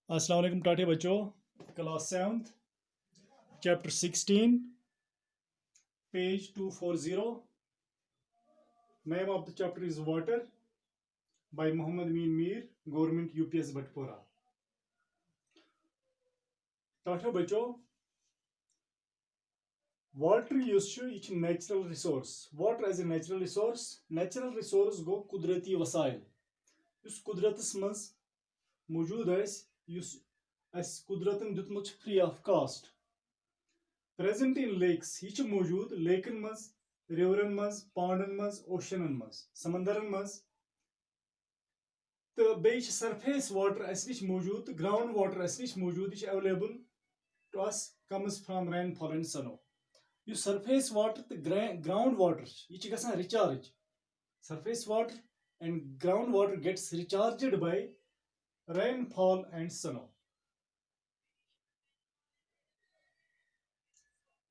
अस्सलाम वालेकुम टाटे बच्चों। Class 7th chapter 16 page 240। Name of the chapter is water by Muhammad Amin Mir, Government UPS Bhatpura। टाटे बच्चों, water natural resource। Water as a natural resource go कुदरती वसाइल use कुदरतस मज मौजूद युस अस कुदरतन दितमुत free of cost. Present in lakes यह मौजूद लेकन मज, रिवरन मज, पांडन मज, ओशनन मज, समंदरन मज। तो बे सरफेस वाटर अस निश मौजूद, ग्राउंड वाटर अस निश मौजूद, यह available to us comes from rainfall and snow. यह सरफेस वाटर तो ग्राउंड वाटर यह गसान recharge. Surface water and ground water gets recharged by rainfall and snow.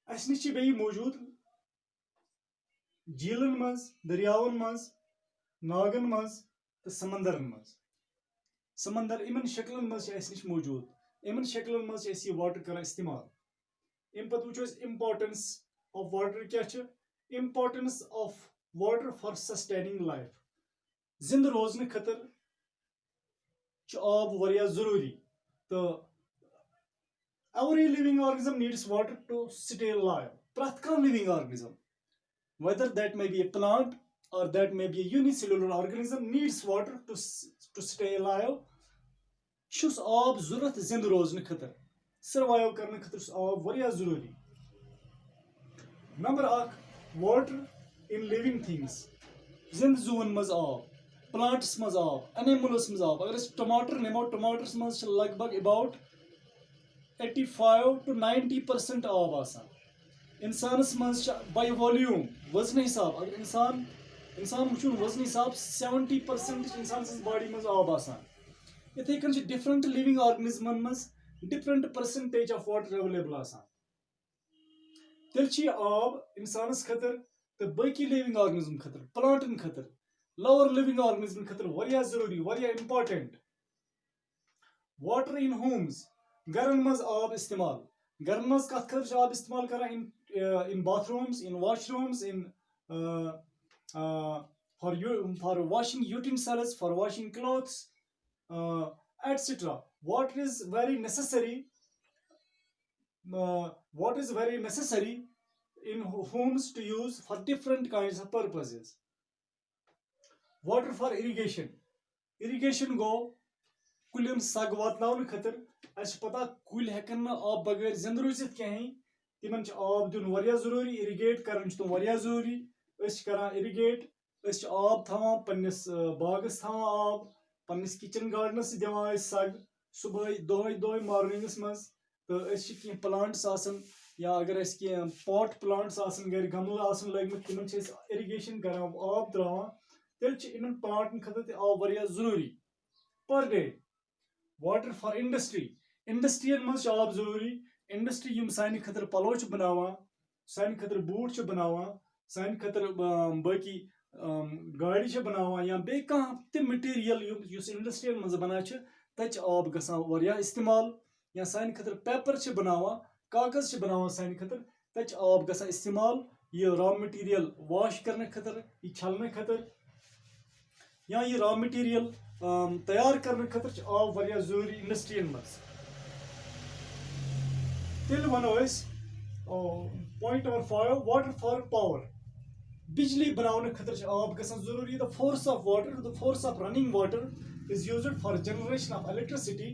अस निश बे मौजूद झीलन मज, दरियावन मज, नागन मज तो समंदरन मज। समंदर इमन शक्लन मज निश मौजूद, इमन शक्लन मज यह वाटर कर इस्तेमाल। अम पे वो इम्पोर्टेंस ऑफ वाटर क्या? Importance of water for sustaining life. जिंद रोजन खतर आब वारिया जरूरी। तो every living organism needs water to stay alive। प्रथ कह living organism, whether that may be a plant or that may be a unicellular organism, needs water to stay alive। छुस आब जरूरत जिंद रोजन खतर, survive करने खतर आब वारिया जरूरी। Number 1, water in living things. जिंद जुवन मज आब, प्लांट्स मज आब, एनिमल्स मज आब। अगर टमाटर निमो, टमाटर्स मज लगभग अबाउट 85 to 90% आब आसान। इंसानस मज बाय वॉल्यूम वजन हिसाब, अगर इंसान वुचुन वजन हिसाब 70% इंसान बॉडी मज आब आसान। इथे कन डिफरेंट लिविंग ऑर्गेनिज्मन मज different percentage of water available आसान। तेल आब इंसानस खतर तो बाकी लिविंग ऑर्गेनिज्म खतर, प्लांटन खतर, लोअर लिविंग ऑर्गेनिज्म खतर वारिया जरूरी, वारिया इंपॉर्टेंट। वाटर इन होम्स, घरन मज आब इस्तेमाल। घरन मज कत खतर आब इस्तेमाल करा? In bathrooms, in washrooms, in for washing utensils, for washing clothes, etc. Water is very necessary, in homes to use for different kinds of purposes। Water for irrigation। Irrigation go कुलियन सग वातनावन खतर। अस पता कुल हेकन न आब बगैर जिंद रूजित कहीं, तिमन आब दिन वारिया जरूरी। इरिगेट करन तुम वारिया जरूरी। अस करान इरिगेट, अस आब थवान पन्निस बागस थवान आब, पन्निस किचन गार्डनस दिवान सग सुबह दोह मॉर्निंगस मज। तो अस कह प्लांट्स आसन, या अगर अस कह पॉट प्लांट्स आसन घर, गमला आसन लगमत, तिमन इरिगेशन करान, आब त्रावान। तेल इन प्लांटन खतर आब वारिया जरूरी पर डे। Water for industry. इंडस्ट्रियन मज आब जरूरी। इंडस्ट्री यम सान खतर पलो बनावान, सान खतर बूट बनावान, सान खतर बाकी गाड़ी बनावान, या बे कह तम मटीरियल युस इंडस्ट्रियल मज बनान तत आब गसान वारिया इस्तेमाल। या सान खतर पेपर बनावान, कागज बनावान सान खतर, तत आब गसान इस्तेमाल। यह रॉ मटीरियल वॉश करने खतर, यह छलने खतर, या यह रॉ मटीरियल तैयार करने खतर आब वारिया जरूरी इंडस्ट्रियन मज। तेल वनो point number 5, water for power. बिजली बनाने खतर आब गसान जरूरी। The force of water, the force of running water is used for generation of electricity.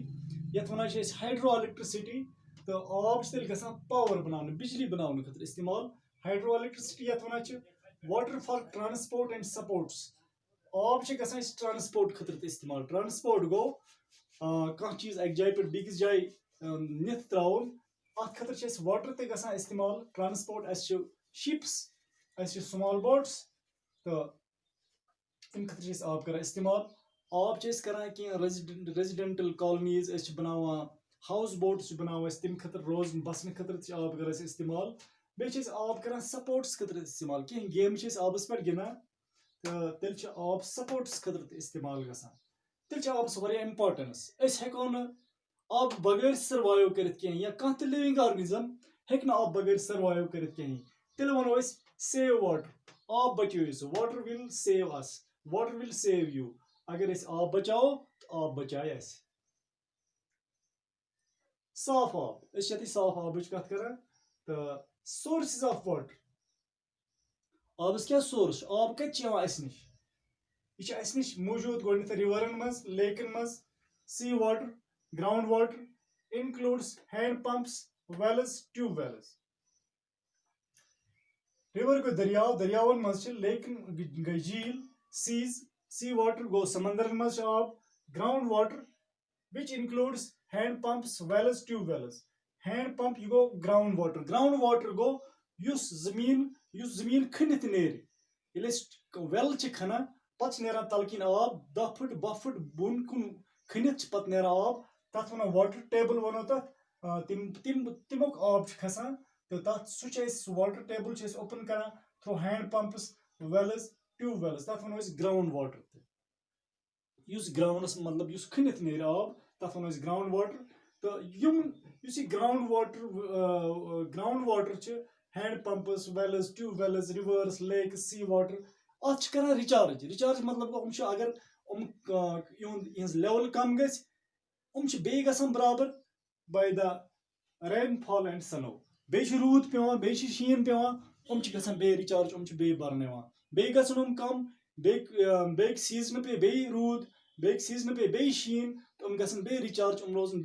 यथ वनान हाइड्रो इलेक्ट्रिसिटी। तो आब तेल गसान पावर बनाने, बिजली बनाने खतर इस्तेमाल। हाइड्रो इलेक्ट्रिसिटी यथ वनान। Water for transport and supports. आब गसान ट्रांसपोर्ट खतर इस्तेमाल। ट्रांसपोर्ट गो कह चीज एक जाय पे बिकिस जाय नित त्राउन, अत खतर वाटर ते गसान इस्तेमाल। ट्रांसपोर्ट अस शिप्स, अस स्मॉल बोट्स, तो इन खतर आब कर इस्तेमाल। आब करान कि रेजिडेंटल कॉलोनीज बनावान, हाउस बोट्स बनावान तम खतर रोज बसन खतर आब कर इस्तेमाल। बे आब करान सपोर्ट्स खतर इस्तेमाल। कह गेम आबस पे गिंदान, तो तेल आब सपोर्ट्स खतर इस्तेमाल गसान। तेल आबस वारिया इंपॉर्टेंस। अस हेको न आब बगैर सर्वाइव करित कहीं या कह लिविंग ऑर्गेनिज्म हेक ना आब बगैर सर्वाइव करित कहीं तेल वनो अस सेव वाटर आब बचो so water will save us water will save you अगर अस आब बचाओ तो आब बचाए अस साफ आब अस यति साफ आबच कथ करन तो सोर्सेस ऑफ वाटर आबस क्या सोर्स आब कत अस निश यह अस निश मौजूद गोडनेथ रिवरन मज लेकन मज sea water ground water includes hand pumps wells tube wells river गो दरियाव दरियावन मज लेकिन गई झील सीज सी वाटर गो समंदर मज आब ground water which includes hand pumps wells tube wells hand pump you go ground water go use जमीन खनित नेर यले वेल च खना पत नेरा तलकिन आब 10 फुट 12 फुट बुन कुन खनित पत नेरा आब तथ वनो वाटर टेबल वनो तथ तिमुक आब खसान तो तथ सु वाटर टेबल ओपन करा through hand pumps wells tube wells तथ वनो ग्राउंड वाटर युस ग्राउंडस मतलब युस खनित नेर आब तथ वनो ग्राउंड वाटर तो युम युस ग्राउंड वाटर च hand pumps wells tube wells rivers lakes sea water अत कर रिचार्ज मतलब अगर इहज लेवल कम बे बराबर बाय द रेनफॉल एंड सनो बे रूद पे बे शीन पे बे रिचार्ज बे बरन बे कम बे सीजन पे बे रूद बे सीजन पे बे शीन तो बे रिचार्ज रोजन